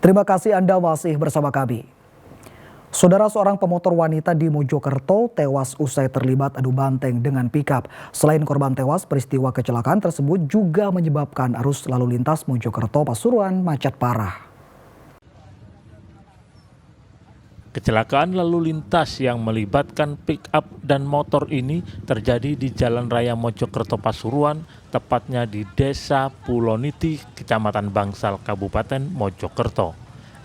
Terima kasih Anda masih bersama kami. Saudara, seorang pemotor wanita di Mojokerto tewas usai terlibat adu banteng dengan pikap. Selain korban tewas, peristiwa kecelakaan tersebut juga menyebabkan arus lalu lintas Mojokerto Pasuruan macet parah. Kecelakaan lalu lintas yang melibatkan pick-up dan motor ini terjadi di Jalan Raya Mojokerto Pasuruan, tepatnya di Desa Puloniti, Kecamatan Bangsal, Kabupaten Mojokerto.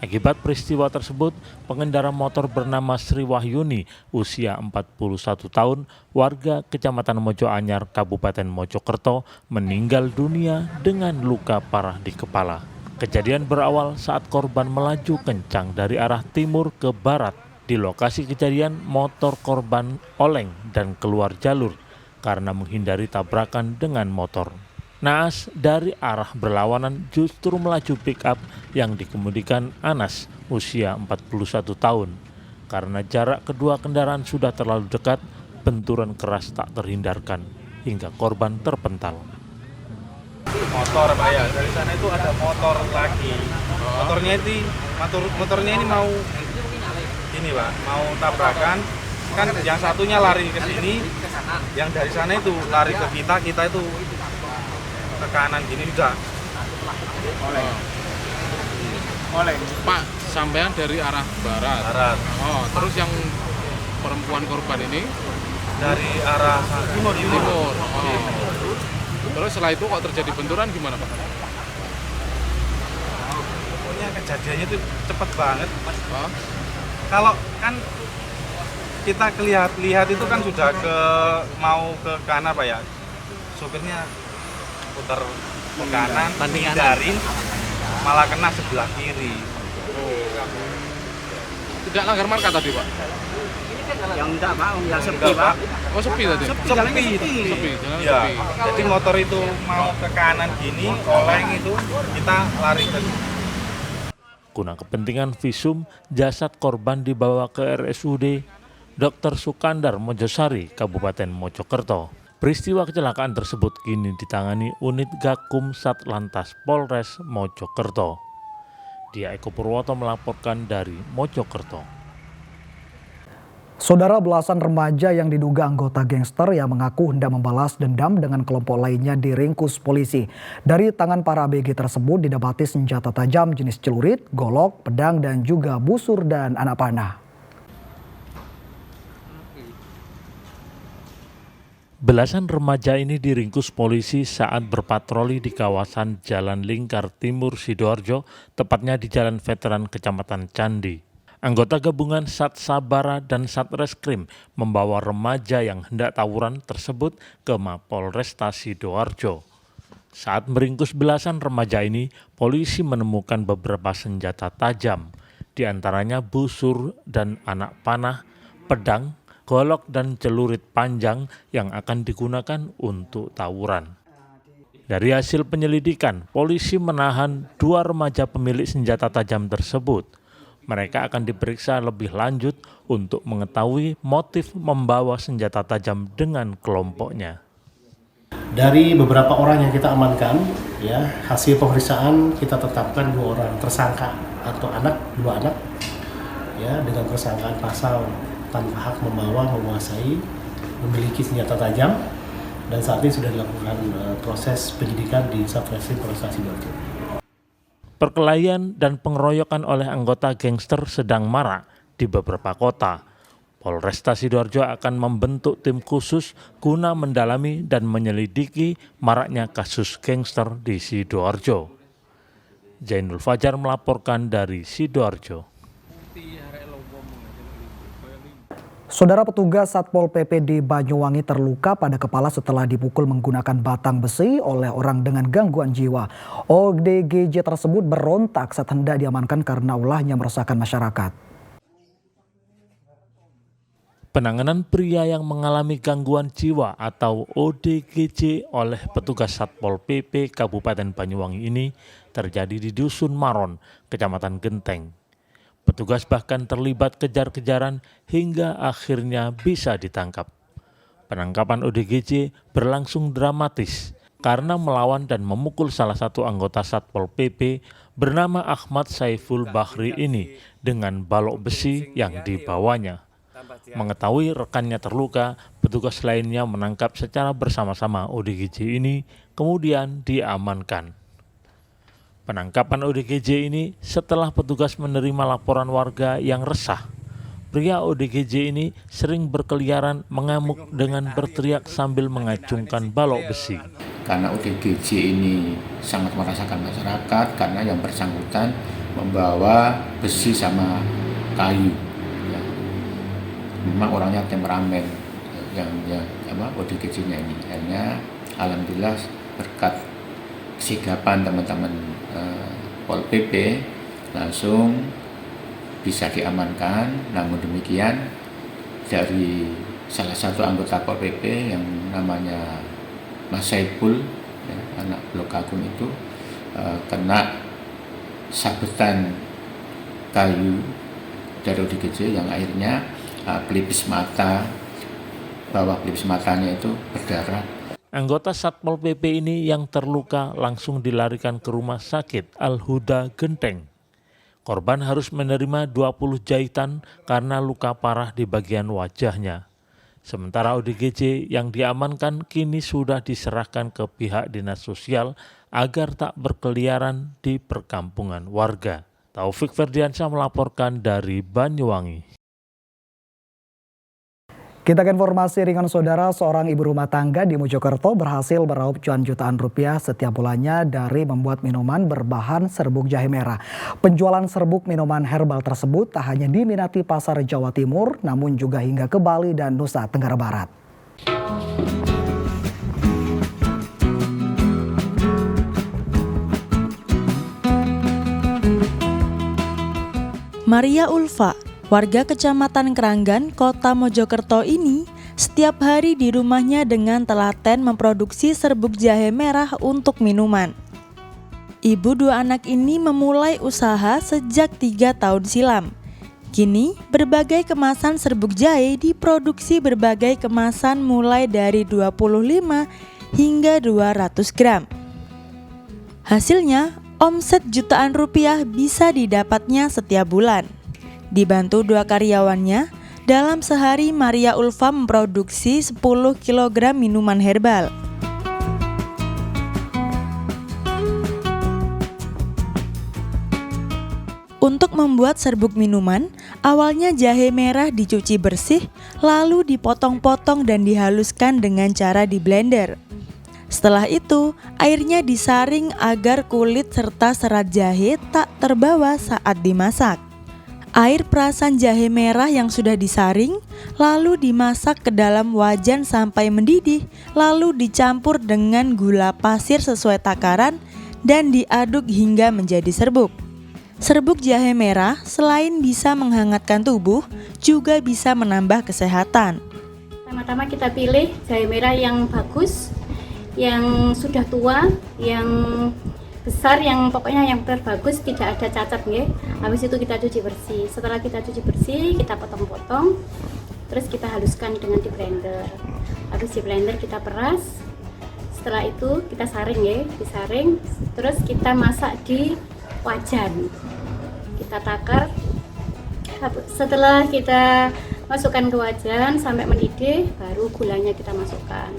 Akibat peristiwa tersebut, pengendara motor bernama Sri Wahyuni, usia 41 tahun, warga Kecamatan Mojoanyar, Kabupaten Mojokerto, meninggal dunia dengan luka parah di kepala. Kejadian berawal saat korban melaju kencang dari arah timur ke barat. Di lokasi kejadian, motor korban oleng dan keluar jalur karena menghindari tabrakan dengan motor. Naas dari arah berlawanan justru melaju pick-up yang dikemudikan Anas, usia 41 tahun. Karena jarak kedua kendaraan sudah terlalu dekat, benturan keras tak terhindarkan hingga korban terpental. Motor Pak ya, dari sana itu ada motor lagi. Motornya ini mau ini Pak, mau tabrakan. Kan yang satunya lari ke sini, yang dari sana itu lari ke kita itu ke kanan gini udah oleh Pak, sampean dari arah barat. Oh, terus yang perempuan korban ini dari arah timur. Oh. Terus setelah itu kok terjadi benturan gimana Pak? Pokoknya kejadiannya itu cepet banget. Oh. Kalau kan kita lihat itu kan sudah mau ke kanan Pak ya. Sopirnya putar ke kanan, hindarin, malah kena sebelah kiri. Tidak langgar marka tadi Pak? Yang enggak mau, yang sepi Pak. Oh sepi tadi? Sepi. Jalan Ya. sepi. Jadi motor itu mau ke kanan gini, oleng itu, kita lari ke Guna kepentingan visum, jasad korban dibawa ke RSUD Dr. Sukandar Mojosari, Kabupaten Mojokerto. Peristiwa kecelakaan tersebut kini ditangani unit Gakum Satlantas Polres Mojokerto. Dia Eko Purwoto melaporkan dari Mojokerto. Saudara, belasan remaja yang diduga anggota gangster yang mengaku hendak membalas dendam dengan kelompok lainnya diringkus polisi. Dari tangan para ABG tersebut didapati senjata tajam jenis celurit, golok, pedang, dan juga busur dan anak panah. Belasan remaja ini diringkus polisi saat berpatroli di kawasan Jalan Lingkar Timur Sidoarjo, tepatnya di Jalan Veteran Kecamatan Candi. Anggota gabungan Sat Sabara dan Satreskrim membawa remaja yang hendak tawuran tersebut ke Mapolresta Sidoarjo. Saat meringkus belasan remaja ini, polisi menemukan beberapa senjata tajam, di antaranya busur dan anak panah, pedang, golok dan celurit panjang yang akan digunakan untuk tawuran. Dari hasil penyelidikan, polisi menahan 2 remaja pemilik senjata tajam tersebut. Mereka akan diperiksa lebih lanjut untuk mengetahui motif membawa senjata tajam dengan kelompoknya. Dari beberapa orang yang kita amankan, ya, hasil pemeriksaan kita tetapkan 2 orang tersangka atau 2 anak, ya, dengan persangkaan pasal tanpa hak membawa, menguasai, memiliki senjata tajam, dan saat ini sudah dilakukan proses penyidikan di Satreskrim Polresta Sidoarjo. Perkelahian dan pengeroyokan oleh anggota gangster sedang marak di beberapa kota. Polresta Sidoarjo akan membentuk tim khusus guna mendalami dan menyelidiki maraknya kasus gangster di Sidoarjo. Zainul Fajar melaporkan dari Sidoarjo. Saudara, petugas Satpol PP di Banyuwangi terluka pada kepala setelah dipukul menggunakan batang besi oleh orang dengan gangguan jiwa. ODGJ tersebut berontak saat hendak diamankan karena ulahnya meresahkan masyarakat. Penanganan pria yang mengalami gangguan jiwa atau ODGJ oleh petugas Satpol PP Kabupaten Banyuwangi ini terjadi di Dusun Maron, Kecamatan Genteng. Petugas bahkan terlibat kejar-kejaran hingga akhirnya bisa ditangkap. Penangkapan ODGJ berlangsung dramatis. karena melawan dan memukul salah satu anggota Satpol PP bernama Ahmad Saiful Bahri ini dengan balok besi yang dibawanya. Mengetahui rekannya terluka, petugas lainnya menangkap secara bersama-sama ODGJ ini, kemudian diamankan. Penangkapan ODGJ ini setelah petugas menerima laporan warga yang resah. Pria ODGJ ini sering berkeliaran mengamuk dengan berteriak sambil mengacungkan balok besi. Karena ODGJ ini sangat merasakan masyarakat karena yang bersangkutan membawa besi sama kayu. Ya. Memang orangnya temperamen yang ODGJ-nya ini. Hanya alhamdulillah berkat kesigapan teman-teman Pol PP langsung bisa diamankan. Namun demikian dari salah satu anggota Pol PP yang namanya Mas Saiful, ya, anak Blok Agung itu kena sabetan kayu dari ODGJ yang akhirnya pelipis mata, bawah pelipis matanya itu berdarah. Anggota Satpol PP ini yang terluka langsung dilarikan ke rumah sakit Al-Huda Genteng. Korban harus menerima 20 jahitan karena luka parah di bagian wajahnya. Sementara ODGJ yang diamankan kini sudah diserahkan ke pihak dinas sosial agar tak berkeliaran di perkampungan warga. Taufik Ferdiansyah melaporkan dari Banyuwangi. Kita ke informasi ringan saudara, seorang ibu rumah tangga di Mojokerto berhasil meraup cuan jutaan rupiah setiap bulannya dari membuat minuman berbahan serbuk jahe merah. Penjualan serbuk minuman herbal tersebut tak hanya diminati pasar Jawa Timur, namun juga hingga ke Bali dan Nusa Tenggara Barat. Maria Ulfa, warga Kecamatan Keranggan, Kota Mojokerto ini setiap hari di rumahnya dengan telaten memproduksi serbuk jahe merah untuk minuman. Ibu dua anak ini memulai usaha sejak 3 tahun silam. Kini berbagai kemasan serbuk jahe diproduksi berbagai kemasan mulai dari 25 hingga 200 gram. Hasilnya, omset jutaan rupiah bisa didapatnya setiap bulan. Dibantu 2 karyawannya, dalam sehari Maria Ulfa memproduksi 10 kg minuman herbal. Untuk membuat serbuk minuman, awalnya jahe merah dicuci bersih, lalu dipotong-potong dan dihaluskan dengan cara di blender. Setelah itu, airnya disaring agar kulit serta serat jahe tak terbawa saat dimasak. Air perasan jahe merah yang sudah disaring, lalu dimasak ke dalam wajan sampai mendidih, lalu dicampur dengan gula pasir sesuai takaran dan diaduk hingga menjadi serbuk. Serbuk jahe merah selain bisa menghangatkan tubuh, juga bisa menambah kesehatan. Pertama-tama kita pilih jahe merah yang bagus, yang sudah tua, yang besar, yang pokoknya yang terbagus, tidak ada cacat ya. Habis itu kita cuci bersih. Setelah kita cuci bersih, kita potong-potong, terus kita haluskan dengan di blender. Habis di blender kita peras. Setelah itu kita saring ya, disaring. Terus kita masak di wajan. Kita takar. Setelah kita masukkan ke wajan sampai mendidih, baru gulanya kita masukkan.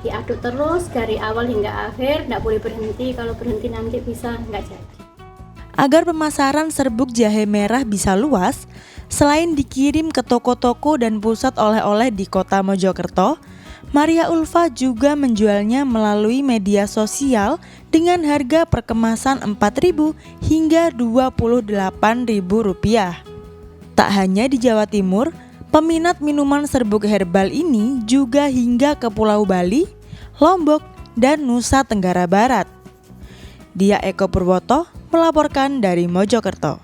Diaduk terus dari awal hingga akhir, tidak boleh berhenti. Kalau berhenti nanti bisa nggak jadi. Agar pemasaran serbuk jahe merah bisa luas, selain dikirim ke toko-toko dan pusat oleh-oleh di Kota Mojokerto, Maria Ulfa juga menjualnya melalui media sosial dengan harga per kemasan Rp4.000 hingga Rp28.000. Tak hanya di Jawa Timur, peminat minuman serbuk herbal ini juga hingga ke Pulau Bali, Lombok, dan Nusa Tenggara Barat. Dia Eko Purwoto melaporkan dari Mojokerto.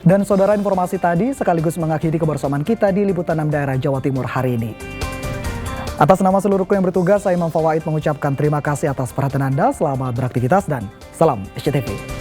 Dan saudara, informasi tadi sekaligus mengakhiri kebersamaan kita di Liputan 6 Daerah Jawa Timur hari ini. Atas nama seluruh kru yang bertugas, saya Imam Fawaid mengucapkan terima kasih atas perhatian Anda. Selamat beraktivitas dan salam SCTV.